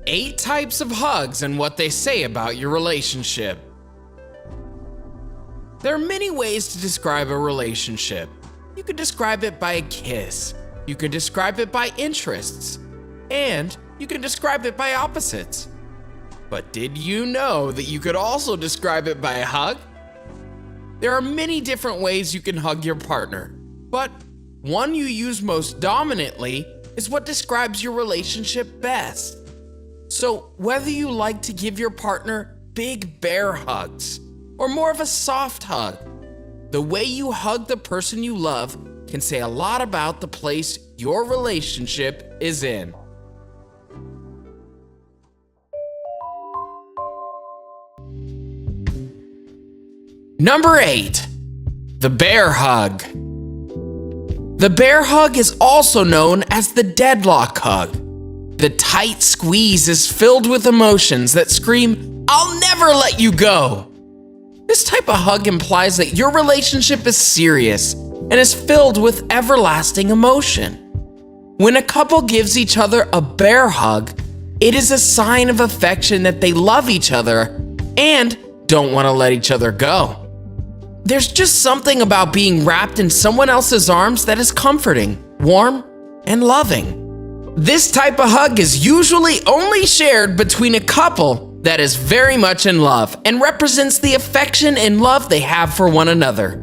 8 types of hugs and what they say about your relationship. There are many ways to describe a relationship. You could describe it by a kiss, you could describe it by interests, and you can describe it by opposites. But did you know that you could also describe it by a hug? There are many different ways you can hug your partner, but one you use most dominantly is what describes your relationship best. So whether you like to give your partner big bear hugs or more of a soft hug, the way you hug the person you love can say a lot about the place your relationship is in. Number 8, the bear hug. The bear hug is also known as the deadlock hug. The tight squeeze is filled with emotions that scream, "I'll never let you go." This type of hug implies that your relationship is serious and is filled with everlasting emotion. When a couple gives each other a bear hug, it is a sign of affection that they love each other and don't want to let each other go. There's just something about being wrapped in someone else's arms that is comforting, warm, and loving. This type of hug is usually only shared between a couple that is very much in love and represents the affection and love they have for one another.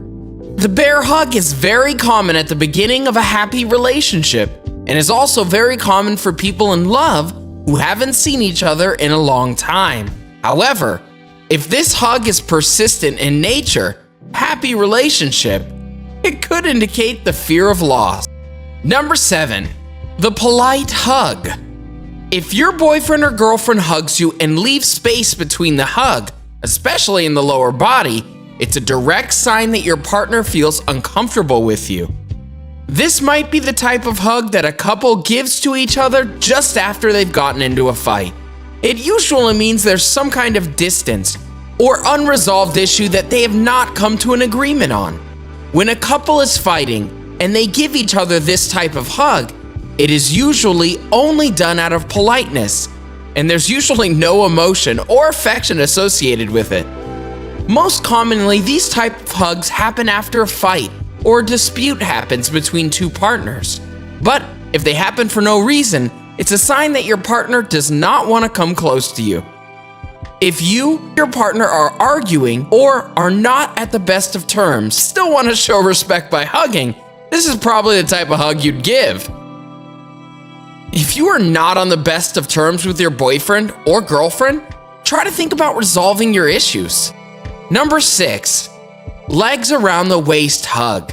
The bear hug is very common at the beginning of a happy relationship and is also very common for people in love who haven't seen each other in a long time. However, if this hug is persistent in nature, happy relationship, it could indicate the fear of loss. Number 7, the polite hug. If your boyfriend or girlfriend hugs you and leaves space between the hug, especially in the lower body, it's a direct sign that your partner feels uncomfortable with you. This might be the type of hug that a couple gives to each other just after they've gotten into a fight. It usually means there's some kind of distance or unresolved issue that they have not come to an agreement on. When a couple is fighting and they give each other this type of hug, it is usually only done out of politeness, and there's usually no emotion or affection associated with it. Most commonly, these type of hugs happen after a fight or a dispute happens between two partners. But if they happen for no reason, it's a sign that your partner does not want to come close to you. If you and your partner are arguing or are not at the best of terms, still want to show respect by hugging, this is probably the type of hug you'd give. If you are not on the best of terms with your boyfriend or girlfriend, try to think about resolving your issues. Number 6, legs around the waist hug.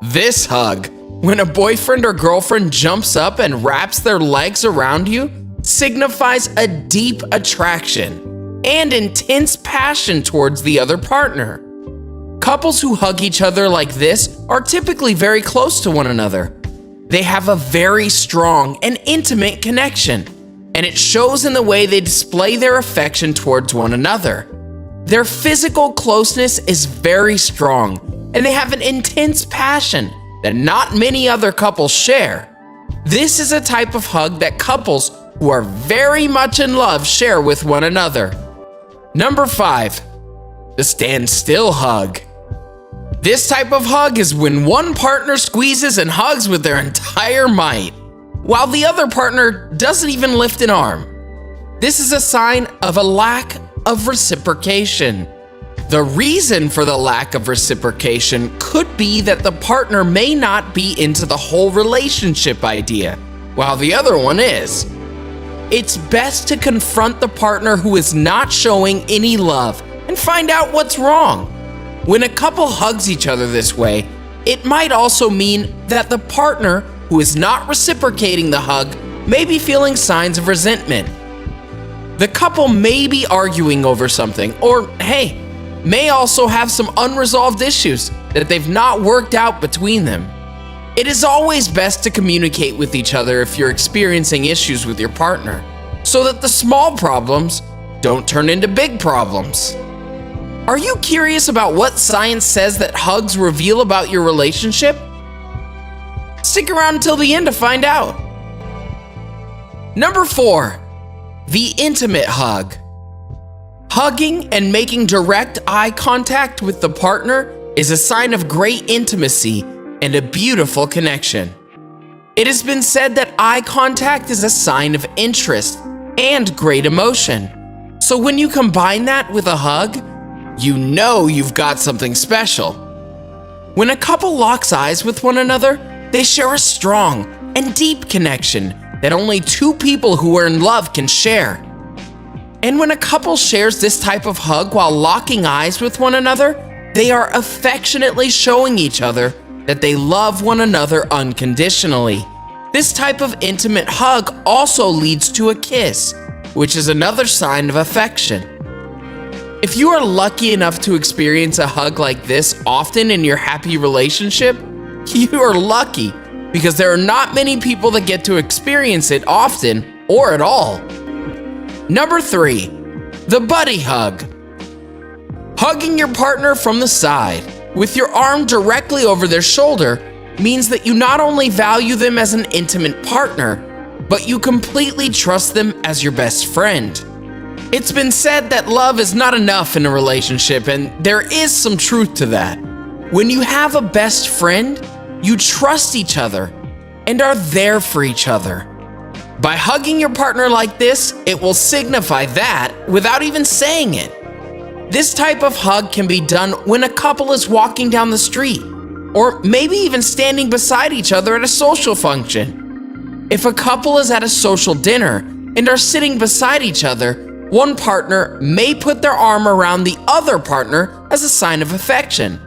This hug, when a boyfriend or girlfriend jumps up and wraps their legs around you, signifies a deep attraction and intense passion towards the other partner. Couples who hug each other like this are typically very close to one another. They have a very strong and intimate connection, and it shows in the way they display their affection towards one another. Their physical closeness is very strong, and they have an intense passion that not many other couples share. This is a type of hug that couples who are very much in love share with one another. Number 5, the stand still hug. This type of hug is when one partner squeezes and hugs with their entire might, while the other partner doesn't even lift an arm. This is a sign of a lack of reciprocation. The reason for the lack of reciprocation could be that the partner may not be into the whole relationship idea, while the other one is. It's best to confront the partner who is not showing any love and find out what's wrong. When a couple hugs each other this way, it might also mean that the partner who is not reciprocating the hug may be feeling signs of resentment. The couple may be arguing over something, or hey, may also have some unresolved issues that they've not worked out between them. It is always best to communicate with each other if you're experiencing issues with your partner, so that the small problems don't turn into big problems. Are you curious about what science says that hugs reveal about your relationship? Stick around until the end to find out. Number 4, The intimate hug. Hugging and making direct eye contact with the partner is a sign of great intimacy and a beautiful connection. It has been said that eye contact is a sign of interest and great emotion. So when you combine that with a hug, you know you've got something special. When a couple locks eyes with one another, they share a strong and deep connection that only two people who are in love can share. And when a couple shares this type of hug while locking eyes with one another, they are affectionately showing each other that they love one another unconditionally. This type of intimate hug also leads to a kiss, which is another sign of affection. If you are lucky enough to experience a hug like this often in your happy relationship, you are lucky, because there are not many people that get to experience it often or at all. Number 3, the buddy hug. Hugging your partner from the side with your arm directly over their shoulder means that you not only value them as an intimate partner, but you completely trust them as your best friend. It's been said that love is not enough in a relationship, and there is some truth to that. When you have a best friend, you trust each other and are there for each other. By hugging your partner like this, it will signify that without even saying it. This type of hug can be done when a couple is walking down the street, or maybe even standing beside each other at a social function. If a couple is at a social dinner and are sitting beside each other, one partner may put their arm around the other partner as a sign of affection.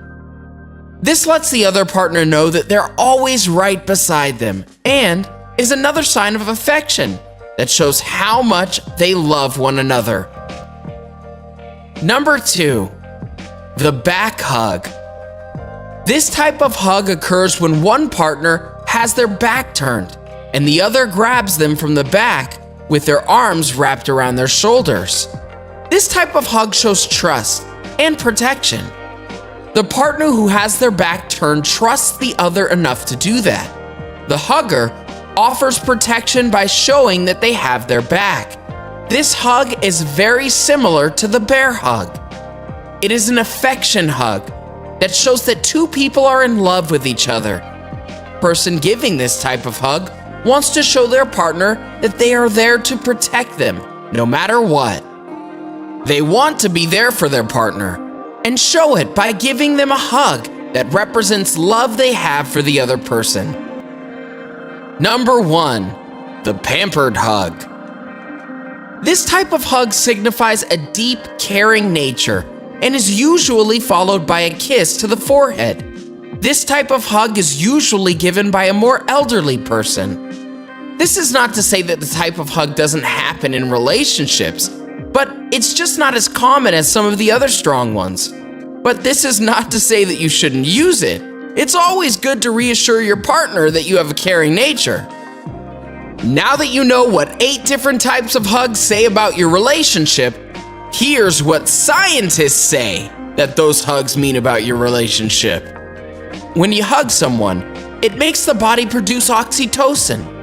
This lets the other partner know that they're always right beside them, and is another sign of affection that shows how much they love one another. Number 2, the back hug. This type of hug occurs when one partner has their back turned and the other grabs them from the back with their arms wrapped around their shoulders. This type of hug shows trust and protection. The partner who has their back turned trusts the other enough to do that. The hugger offers protection by showing that they have their back. This hug is very similar to the bear hug. It is an affection hug that shows that two people are in love with each other. The person giving this type of hug wants to show their partner that they are there to protect them no matter what. They want to be there for their partner and show it by giving them a hug that represents love they have for the other person. Number 1, the pampered hug. This type of hug signifies a deep, caring nature and is usually followed by a kiss to the forehead. This type of hug is usually given by a more elderly person. This is not to say that the type of hug doesn't happen in relationships, but it's just not as common as some of the other strong ones. But this is not to say that you shouldn't use it. It's always good to reassure your partner that you have a caring nature. Now that you know what 8 different types of hugs say about your relationship, here's what scientists say that those hugs mean about your relationship. When you hug someone, it makes the body produce oxytocin.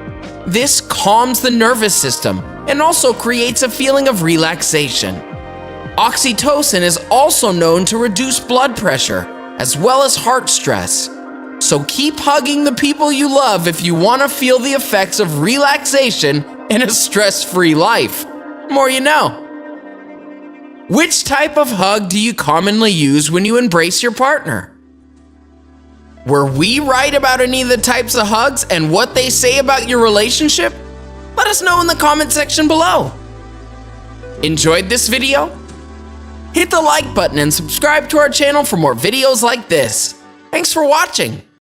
This calms the nervous system and also creates a feeling of relaxation. Oxytocin is also known to reduce blood pressure as well as heart stress. So keep hugging the people you love if you want to feel the effects of relaxation and a stress-free life. More you know. Which type of hug do you commonly use when you embrace your partner? Were we right about any of the types of hugs and what they say about your relationship? Let us know in the comment section below. Enjoyed this video? Hit the like button and subscribe to our channel for more videos like this. Thanks for watching.